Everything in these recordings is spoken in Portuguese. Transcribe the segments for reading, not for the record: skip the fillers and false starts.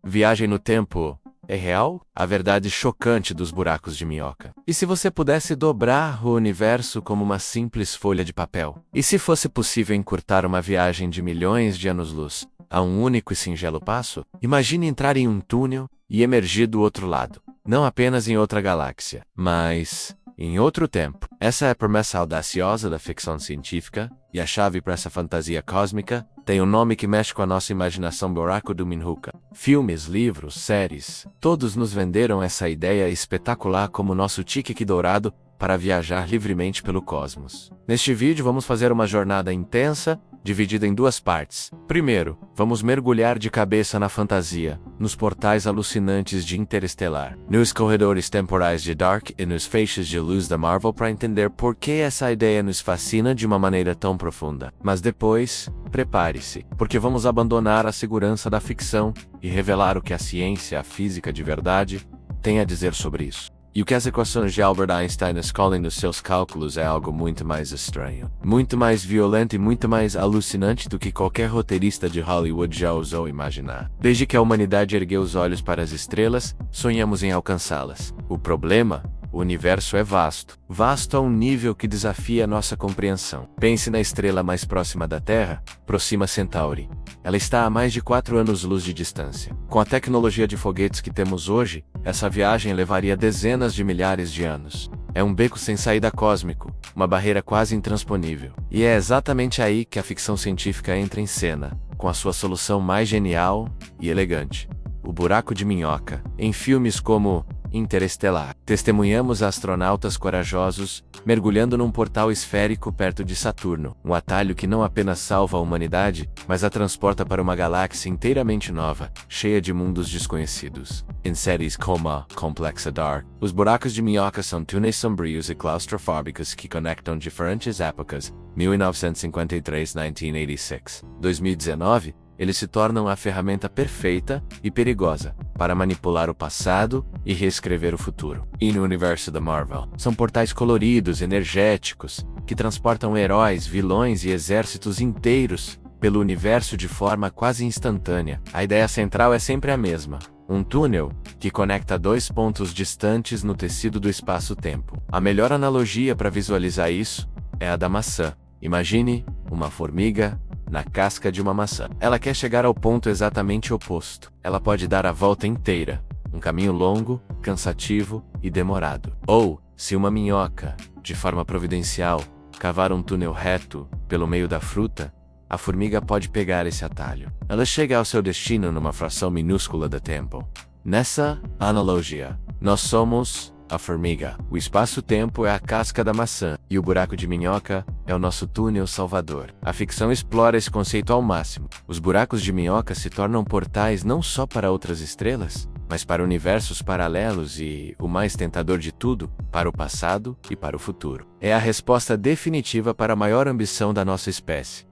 Viagem no tempo é real? A verdade chocante dos buracos de minhoca. E se você pudesse dobrar o universo como uma simples folha de papel? E se fosse possível encurtar uma viagem de milhões de anos-luz a um único e singelo passo? Imagine entrar em um túnel e emergir do outro lado. Não apenas em outra galáxia, mas em outro tempo. Essa é a promessa audaciosa da ficção científica, e a chave para essa fantasia cósmica tem um nome que mexe com a nossa imaginação: buraco do Minhoca. Filmes, livros, séries, todos nos venderam essa ideia espetacular como nosso ticket dourado para viajar livremente pelo cosmos. Neste vídeo vamos fazer uma jornada intensa, dividida em duas partes. Primeiro, vamos mergulhar de cabeça na fantasia, nos portais alucinantes de Interestelar, nos corredores temporais de Dark e nos feixes de luz da Marvel para entender por que essa ideia nos fascina de uma maneira tão profunda. Mas depois, prepare-se, porque vamos abandonar a segurança da ficção e revelar o que a ciência, a física de verdade, tem a dizer sobre isso. E o que as equações de Albert Einstein escolhem nos seus cálculos é algo muito mais estranho, muito mais violento e muito mais alucinante do que qualquer roteirista de Hollywood já ousou imaginar. Desde que a humanidade ergueu os olhos para as estrelas, sonhamos em alcançá-las. O problema? O universo é vasto. Vasto a um nível que desafia a nossa compreensão. Pense na estrela mais próxima da Terra, Proxima Centauri. Ela está a mais de 4 anos-luz de distância. Com a tecnologia de foguetes que temos hoje, essa viagem levaria dezenas de milhares de anos. É um beco sem saída cósmico, uma barreira quase intransponível. E é exatamente aí que a ficção científica entra em cena, com a sua solução mais genial e elegante: o buraco de minhoca. Em filmes como Interestelar, testemunhamos astronautas corajosos mergulhando num portal esférico perto de Saturno, um atalho que não apenas salva a humanidade, mas a transporta para uma galáxia inteiramente nova, cheia de mundos desconhecidos. Em séries como Complexa Dark, os buracos de minhoca são túneis sombrios e claustrofóbicos que conectam diferentes épocas, 1953-1986. 2019, eles se tornam a ferramenta perfeita e perigosa para manipular o passado e reescrever o futuro. E no universo da Marvel, são portais coloridos, energéticos, que transportam heróis, vilões e exércitos inteiros pelo universo de forma quase instantânea. A ideia central é sempre a mesma: um túnel que conecta dois pontos distantes no tecido do espaço-tempo. A melhor analogia para visualizar isso é a da maçã. Imagine uma formiga na casca de uma maçã. Ela quer chegar ao ponto exatamente oposto. Ela pode dar a volta inteira, um caminho longo, cansativo e demorado. Ou, se uma minhoca, de forma providencial, cavar um túnel reto pelo meio da fruta, a formiga pode pegar esse atalho. Ela chega ao seu destino numa fração minúscula de tempo. Nessa analogia, nós somos a formiga. O espaço-tempo é a casca da maçã, e o buraco de minhoca é o nosso túnel salvador. A ficção explora esse conceito ao máximo. Os buracos de minhoca se tornam portais não só para outras estrelas, mas para universos paralelos e, o mais tentador de tudo, para o passado e para o futuro. É a resposta definitiva para a maior ambição da nossa espécie: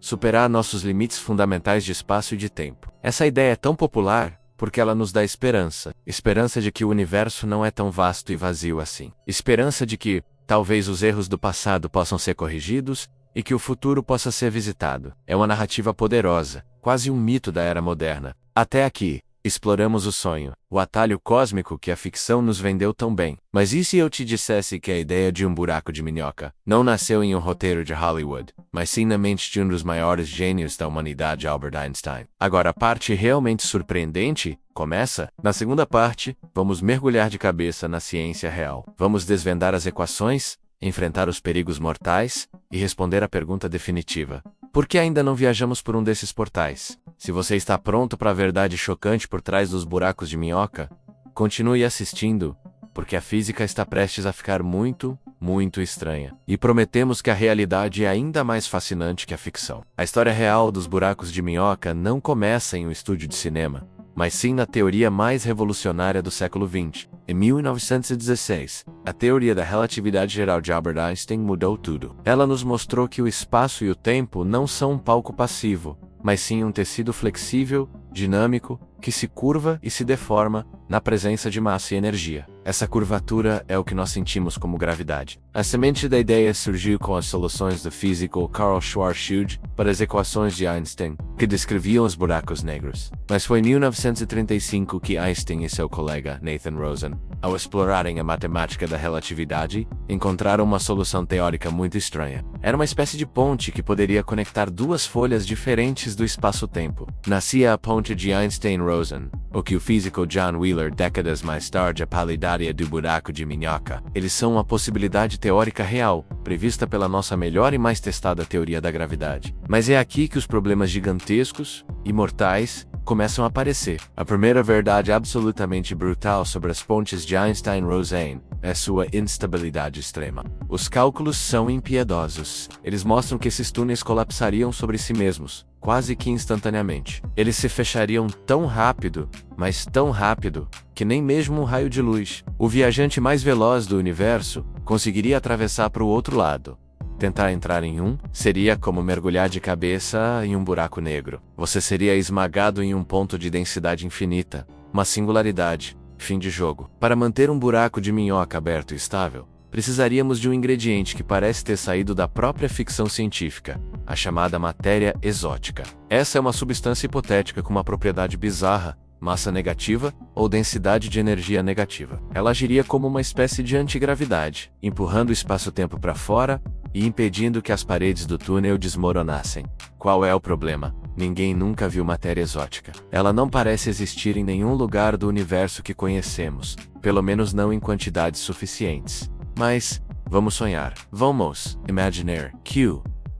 superar nossos limites fundamentais de espaço e de tempo. Essa ideia é tão popular porque ela nos dá esperança. Esperança de que o universo não é tão vasto e vazio assim. Esperança de que, talvez, os erros do passado possam ser corrigidos e que o futuro possa ser visitado. É uma narrativa poderosa, quase um mito da era moderna. Até aqui, exploramos o sonho, o atalho cósmico que a ficção nos vendeu tão bem. Mas e se eu te dissesse que a ideia de um buraco de minhoca não nasceu em um roteiro de Hollywood, mas sim na mente de um dos maiores gênios da humanidade, Albert Einstein? Agora, a parte realmente surpreendente começa. Na segunda parte, vamos mergulhar de cabeça na ciência real. Vamos desvendar as equações, enfrentar os perigos mortais e responder à pergunta definitiva: por que ainda não viajamos por um desses portais? Se você está pronto para a verdade chocante por trás dos buracos de minhoca, continue assistindo, porque a física está prestes a ficar muito, muito estranha. E prometemos que a realidade é ainda mais fascinante que a ficção. A história real dos buracos de minhoca não começa em um estúdio de cinema, mas sim na teoria mais revolucionária do século XX. Em 1916, a teoria da relatividade geral de Albert Einstein mudou tudo. Ela nos mostrou que o espaço e o tempo não são um palco passivo, mas sim um tecido flexível dinâmico, que se curva e se deforma na presença de massa e energia. Essa curvatura é o que nós sentimos como gravidade. A semente da ideia surgiu com as soluções do físico Karl Schwarzschild para as equações de Einstein, que descreviam os buracos negros. Mas foi em 1935 que Einstein e seu colega Nathan Rosen, ao explorarem a matemática da relatividade, encontraram uma solução teórica muito estranha. Era uma espécie de ponte que poderia conectar duas folhas diferentes do espaço-tempo. Nascia a ponte de Einstein-Rosen, o que o físico John Wheeler décadas mais tarde apelidaria do buraco de minhoca. Eles são uma possibilidade teórica real, prevista pela nossa melhor e mais testada teoria da gravidade. Mas é aqui que os problemas gigantescos e mortais começam a aparecer. A primeira verdade absolutamente brutal sobre as pontes de Einstein-Rosen é sua instabilidade extrema. Os cálculos são impiedosos. Eles mostram que esses túneis colapsariam sobre si mesmos, quase que instantaneamente. Eles se fechariam tão rápido, mas tão rápido, que nem mesmo um raio de luz, o viajante mais veloz do universo, conseguiria atravessar para o outro lado. Tentar entrar em um seria como mergulhar de cabeça em um buraco negro. Você seria esmagado em um ponto de densidade infinita, uma singularidade, fim de jogo. Para manter um buraco de minhoca aberto e estável, precisaríamos de um ingrediente que parece ter saído da própria ficção científica, a chamada matéria exótica. Essa é uma substância hipotética com uma propriedade bizarra, massa negativa ou densidade de energia negativa. Ela agiria como uma espécie de antigravidade, empurrando o espaço-tempo para fora e impedindo que as paredes do túnel desmoronassem. Qual é o problema? Ninguém nunca viu matéria exótica. Ela não parece existir em nenhum lugar do universo que conhecemos, pelo menos não em quantidades suficientes. Mas, vamos sonhar. Vamos imaginar que,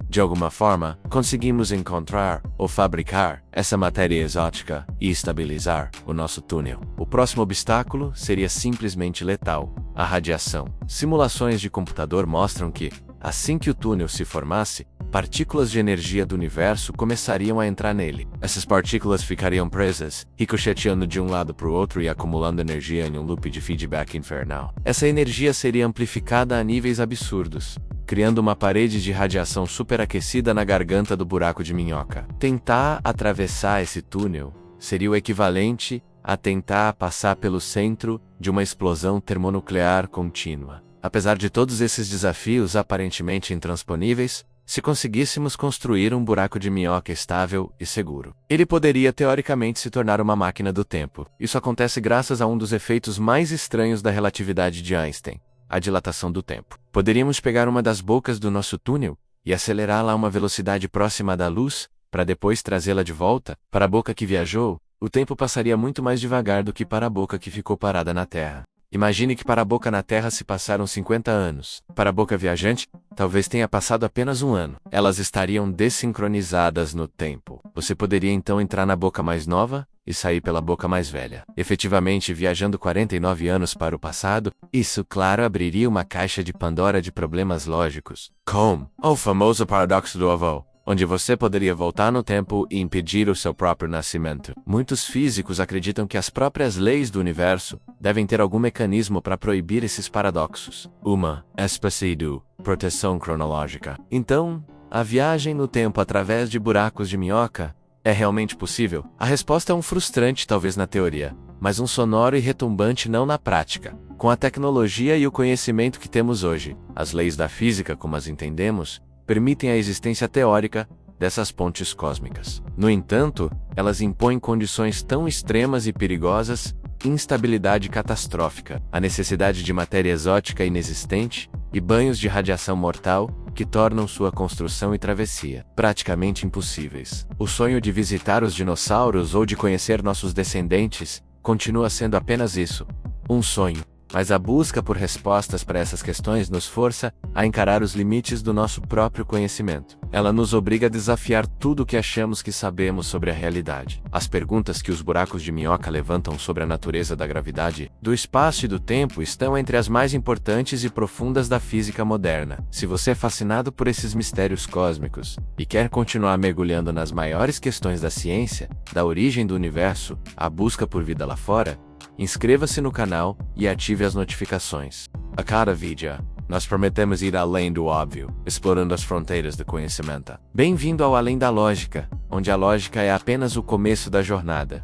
de alguma forma, conseguimos encontrar ou fabricar essa matéria exótica e estabilizar o nosso túnel. O próximo obstáculo seria simplesmente letal: a radiação. Simulações de computador mostram que, assim que o túnel se formasse, partículas de energia do universo começariam a entrar nele. Essas partículas ficariam presas, ricocheteando de um lado para o outro e acumulando energia em um loop de feedback infernal. Essa energia seria amplificada a níveis absurdos, criando uma parede de radiação superaquecida na garganta do buraco de minhoca. Tentar atravessar esse túnel seria o equivalente a tentar passar pelo centro de uma explosão termonuclear contínua. Apesar de todos esses desafios aparentemente intransponíveis, se conseguíssemos construir um buraco de minhoca estável e seguro, ele poderia teoricamente se tornar uma máquina do tempo. Isso acontece graças a um dos efeitos mais estranhos da relatividade de Einstein: a dilatação do tempo. Poderíamos pegar uma das bocas do nosso túnel e acelerá-la a uma velocidade próxima da luz, para depois trazê-la de volta para a boca que viajou. O tempo passaria muito mais devagar do que para a boca que ficou parada na Terra. Imagine que para a boca na Terra se passaram 50 anos. Para a boca viajante, talvez tenha passado apenas um ano. Elas estariam desincronizadas no tempo. Você poderia então entrar na boca mais nova e sair pela boca mais velha, efetivamente viajando 49 anos para o passado. Isso, claro, abriria uma caixa de Pandora de problemas lógicos, como o famoso paradoxo do avô, onde você poderia voltar no tempo e impedir o seu próprio nascimento. Muitos físicos acreditam que as próprias leis do universo devem ter algum mecanismo para proibir esses paradoxos. Uma espécie de proteção cronológica. Então, a viagem no tempo através de buracos de minhoca é realmente possível? A resposta é um frustrante talvez na teoria, mas um sonoro e retumbante não na prática. Com a tecnologia e o conhecimento que temos hoje, as leis da física como as entendemos permitem a existência teórica dessas pontes cósmicas. No entanto, elas impõem condições tão extremas e perigosas: instabilidade catastrófica, a necessidade de matéria exótica inexistente e banhos de radiação mortal que tornam sua construção e travessia praticamente impossíveis. O sonho de visitar os dinossauros ou de conhecer nossos descendentes continua sendo apenas isso, um sonho. Mas a busca por respostas para essas questões nos força a encarar os limites do nosso próprio conhecimento. Ela nos obriga a desafiar tudo o que achamos que sabemos sobre a realidade. As perguntas que os buracos de minhoca levantam sobre a natureza da gravidade, do espaço e do tempo estão entre as mais importantes e profundas da física moderna. Se você é fascinado por esses mistérios cósmicos e quer continuar mergulhando nas maiores questões da ciência, da origem do universo, a busca por vida lá fora, inscreva-se no canal e ative as notificações. A cada vídeo, Nós prometemos ir além do óbvio, explorando as fronteiras do conhecimento. Bem-vindo ao Além da Lógica, onde a lógica é apenas o começo da jornada.